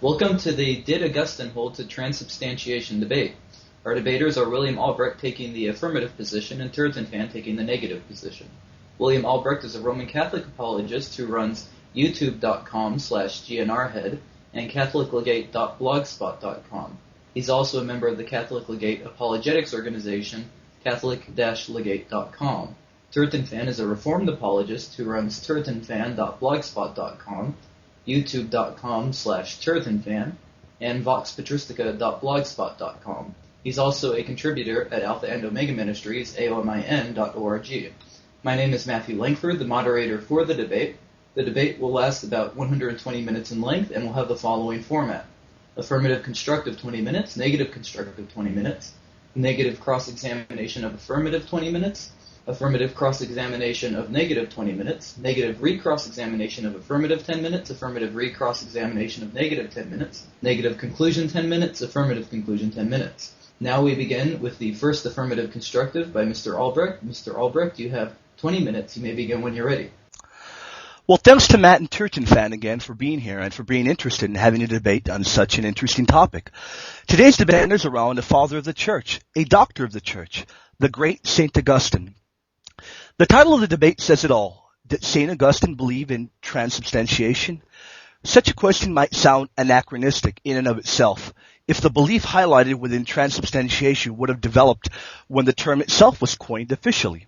Welcome to the Did Augustine Hold to Transubstantiation debate. Our debaters are William Albrecht taking the affirmative position and Turretinfan taking the negative position. William Albrecht is a Roman Catholic apologist who runs youtube.com/gnrhead and catholiclegate.blogspot.com. He's also a member of the Catholic Legate apologetics organization, catholic-legate.com. Turretinfan is a Reformed apologist who runs turretinfan.blogspot.com, youtube.com/Turretinfan, and voxpatristica.blogspot.com. He's also a contributor at Alpha and Omega Ministries, aomin.org. My name is Matthew Lankford, the moderator for the debate. The debate will last about 120 minutes in length and will have the following format. Affirmative constructive 20 minutes, negative constructive 20 minutes, negative cross-examination of affirmative 20 minutes, affirmative cross-examination of negative 20 minutes, negative re-cross-examination of affirmative 10 minutes, affirmative re-cross-examination of negative 10 minutes, negative conclusion 10 minutes, affirmative conclusion 10 minutes. Now we begin with the first affirmative constructive by Mr. Albrecht. Mr. Albrecht, you have 20 minutes. You may begin when you're ready. Well, thanks to Matt and Turretinfan again for being here and for being interested in having a debate on such an interesting topic. Today's debate centers around a father of the church, a doctor of the church, the great St. Augustine. The title of the debate says it all. Did St. Augustine believe in transubstantiation? Such a question might sound anachronistic in and of itself if the belief highlighted within transubstantiation would have developed when the term itself was coined officially.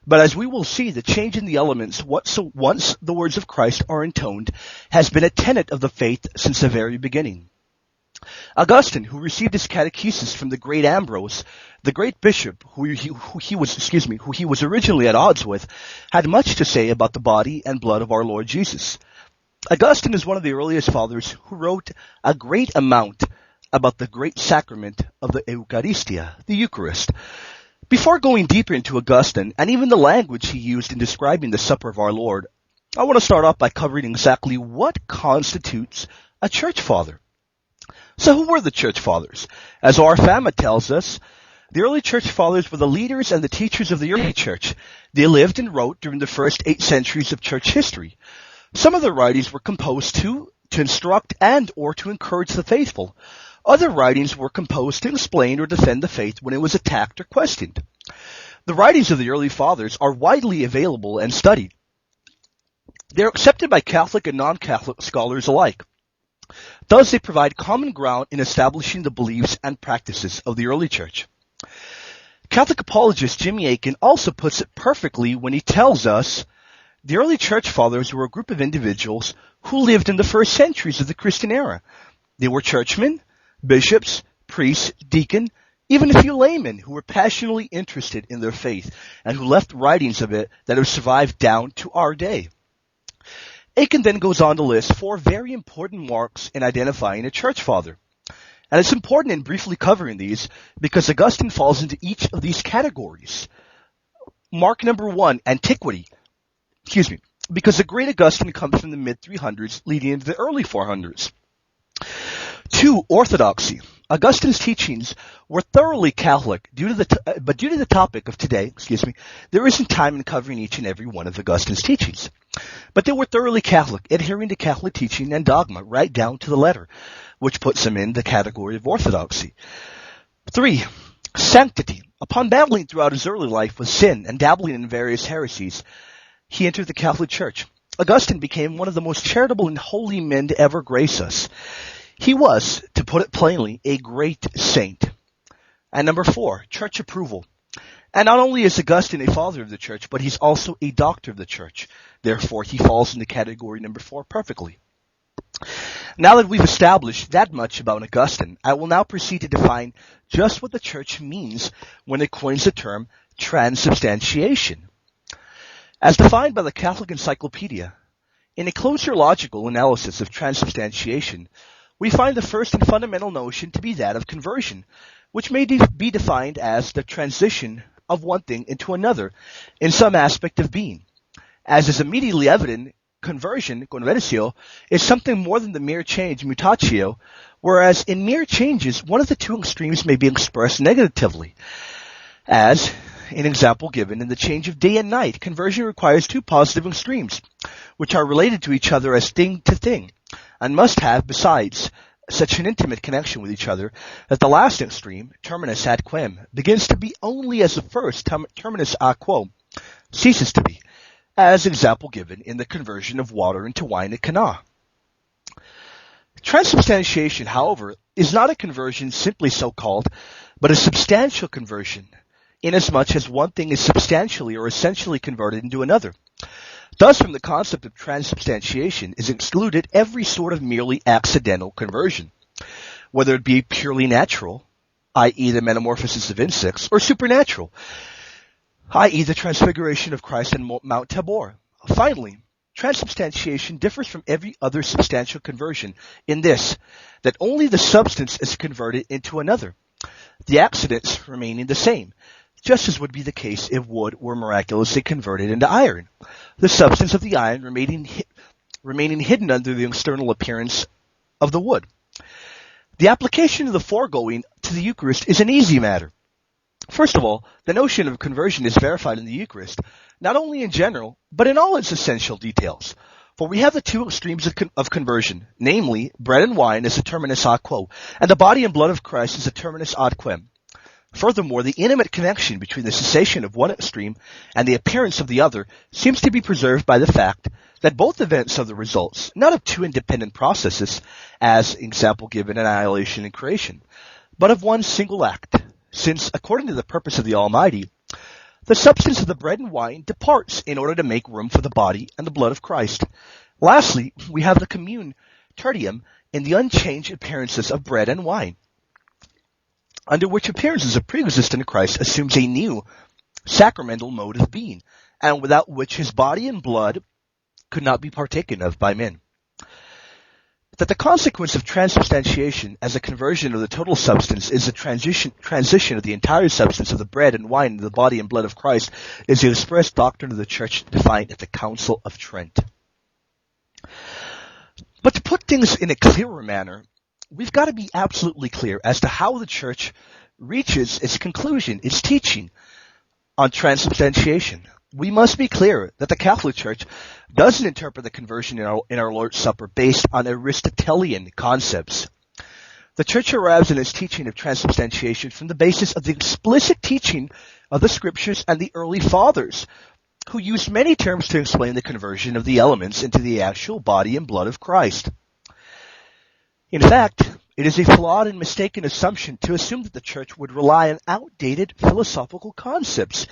But as we will see, the change in the elements once the words of Christ are intoned has been a tenet of the faith since the very beginning. Augustine, who received his catechesis from the great Ambrose, the great bishop who he was originally at odds with, had much to say about the body and blood of our Lord Jesus. Augustine is one of the earliest fathers who wrote a great amount about the great sacrament of the Eucharistia, the Eucharist. Before going deeper into Augustine and even the language he used in describing the supper of our Lord, I want to start off by covering exactly what constitutes a church father. So who were the church fathers? As our Fama tells us, the early church fathers were the leaders and the teachers of the early church. They lived and wrote during the first 8 centuries of church history. Some of their writings were composed to instruct and or to encourage the faithful. Other writings were composed to explain or defend the faith when it was attacked or questioned. The writings of the early fathers are widely available and studied. They are accepted by Catholic and non-Catholic scholars alike. Thus, they provide common ground in establishing the beliefs and practices of the early church. Catholic apologist Jimmy Akin also puts it perfectly when he tells us the early church fathers were a group of individuals who lived in the first centuries of the Christian era. They were churchmen, bishops, priests, deacons, even a few laymen who were passionately interested in their faith and who left writings of it that have survived down to our day. Akin then goes on to list 4 very important marks in identifying a church father. And it's important in briefly covering these because Augustine falls into each of these categories. Mark number 1, antiquity. Because the great Augustine comes from the mid-300s leading into the early 400s. 2, orthodoxy. Augustine's teachings were thoroughly Catholic, but due to the topic of today, there isn't time in covering each and every one of Augustine's teachings. But they were thoroughly Catholic, adhering to Catholic teaching and dogma right down to the letter, which puts them in the category of orthodoxy. 3, sanctity. Upon battling throughout his early life with sin and dabbling in various heresies, he entered the Catholic Church. Augustine became one of the most charitable and holy men to ever grace us. He was, to put it plainly, a great saint. And number 4, church approval. And not only is Augustine a father of the church, but he's also a doctor of the church. Therefore, he falls into category number 4 perfectly. Now that we've established that much about Augustine, I will now proceed to define just what the church means when it coins the term transubstantiation. As defined by the Catholic Encyclopedia, in a closer logical analysis of transubstantiation, we find the first and fundamental notion to be that of conversion, which may be defined as the transition of one thing into another in some aspect of being. As is immediately evident, conversion, conversio, is something more than the mere change, mutatio, whereas in mere changes, one of the 2 extremes may be expressed negatively. As, an example given in the change of day and night, conversion requires 2 positive extremes, which are related to each other as thing to thing, and must have, besides, such an intimate connection with each other that the last extreme, terminus ad quem, begins to be only as the first, terminus a quo, ceases to be, as example given in the conversion of water into wine at Cana. Transubstantiation, however, is not a conversion simply so called, but a substantial conversion, inasmuch as one thing is substantially or essentially converted into another. Thus, from the concept of transubstantiation is excluded every sort of merely accidental conversion, whether it be purely natural, i.e. the metamorphosis of insects, or supernatural, i.e. the transfiguration of Christ on Mount Tabor. Finally, transubstantiation differs from every other substantial conversion in this, that only the substance is converted into another, the accidents remaining the same, just as would be the case if wood were miraculously converted into iron, the substance of the iron remaining hidden under the external appearance of the wood. The application of the foregoing to the Eucharist is an easy matter. First of all, the notion of conversion is verified in the Eucharist, not only in general, but in all its essential details. For we have the two extremes of conversion, namely, bread and wine as a terminus ad quo, and the body and blood of Christ as a terminus ad quem. Furthermore, the intimate connection between the cessation of one extreme and the appearance of the other seems to be preserved by the fact that both events are the results, not of two independent processes, as example given annihilation and creation, but of one single act, since, according to the purpose of the Almighty, the substance of the bread and wine departs in order to make room for the body and the blood of Christ. Lastly, we have the commune tertium in the unchanged appearances of bread and wine, under which appearances of pre-existent Christ assumes a new sacramental mode of being, and without which his body and blood could not be partaken of by men. That the consequence of transubstantiation as a conversion of the total substance is the transition of the entire substance of the bread and wine into the body and blood of Christ is the express doctrine of the Church defined at the Council of Trent. But to put things in a clearer manner, we've got to be absolutely clear as to how the Church reaches its conclusion, its teaching on transubstantiation. We must be clear that the Catholic Church doesn't interpret the conversion in our Lord's Supper based on Aristotelian concepts. The Church arrives in its teaching of transubstantiation from the basis of the explicit teaching of the Scriptures and the early Fathers, who used many terms to explain the conversion of the elements into the actual body and blood of Christ. In fact, it is a flawed and mistaken assumption to assume that the Church would rely on outdated philosophical concepts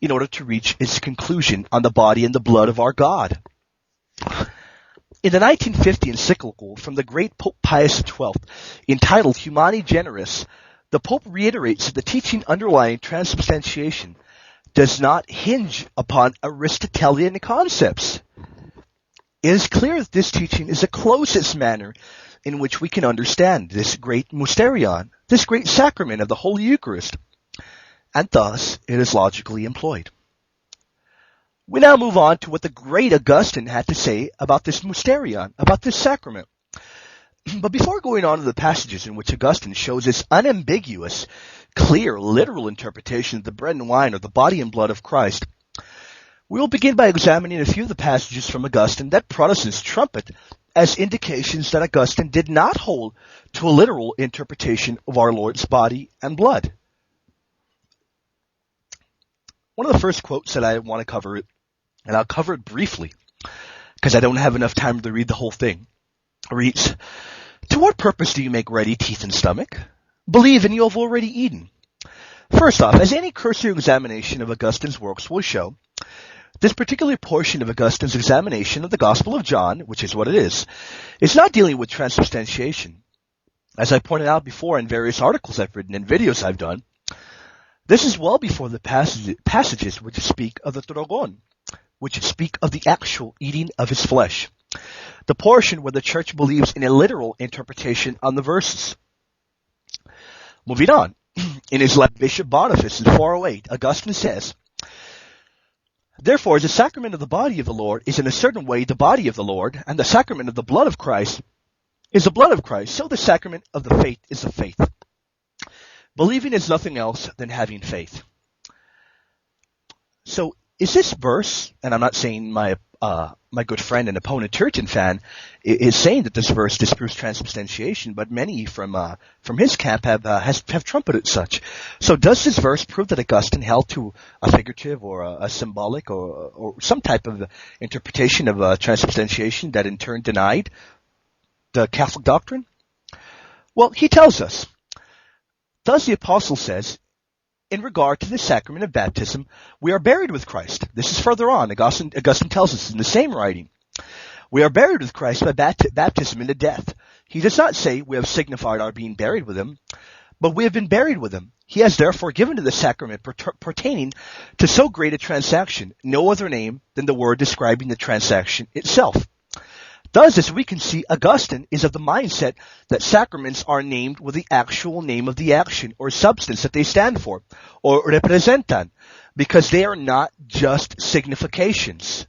in order to reach its conclusion on the body and the blood of our God. In the 1950 encyclical from the great Pope Pius XII, entitled Humani Generis, the Pope reiterates that the teaching underlying transubstantiation does not hinge upon Aristotelian concepts. It is clear that this teaching is the closest manner in which we can understand this great mysterion, this great sacrament of the Holy Eucharist, and thus it is logically employed. We now move on to what the great Augustine had to say about this mysterion, about this sacrament. But before going on to the passages in which Augustine shows this unambiguous, clear, literal interpretation of the bread and wine or the body and blood of Christ, we will begin by examining a few of the passages from Augustine that Protestants trumpet as indications that Augustine did not hold to a literal interpretation of our Lord's body and blood. One of the first quotes that I want to cover, and I'll cover it briefly, because I don't have enough time to read the whole thing, reads, "To what purpose do you make ready teeth and stomach? Believe and you have already eaten." First off, as any cursory examination of Augustine's works will show, this particular portion of Augustine's examination of the Gospel of John, which is what it is not dealing with transubstantiation. As I pointed out before in various articles I've written and videos I've done, this is well before the passages which speak of the trogon, which speak of the actual eating of his flesh, the portion where the Church believes in a literal interpretation on the verses. Moving on, in his letter to Bishop Boniface in 408, Augustine says, "Therefore, as the sacrament of the body of the Lord is in a certain way the body of the Lord, and the sacrament of the blood of Christ is the blood of Christ, so the sacrament of the faith is the faith. Believing is nothing else than having faith." So, is this verse, and I'm not saying my good friend and opponent Turretinfan is saying that this verse disproves transubstantiation, but many from his camp have trumpeted such. So does this verse prove that Augustine held to a figurative or a symbolic or some type of interpretation of transubstantiation that in turn denied the Catholic doctrine? Well, he tells us. Thus the apostle says, in regard to the sacrament of baptism, we are buried with Christ. This is further on. Augustine tells us in the same writing. We are buried with Christ by baptism into death. He does not say we have signified our being buried with him, but we have been buried with him. He has therefore given to the sacrament pertaining to so great a transaction no other name than the word describing the transaction itself. Thus, as we can see, Augustine is of the mindset that sacraments are named with the actual name of the action or substance that they stand for, or representan, because they are not just significations.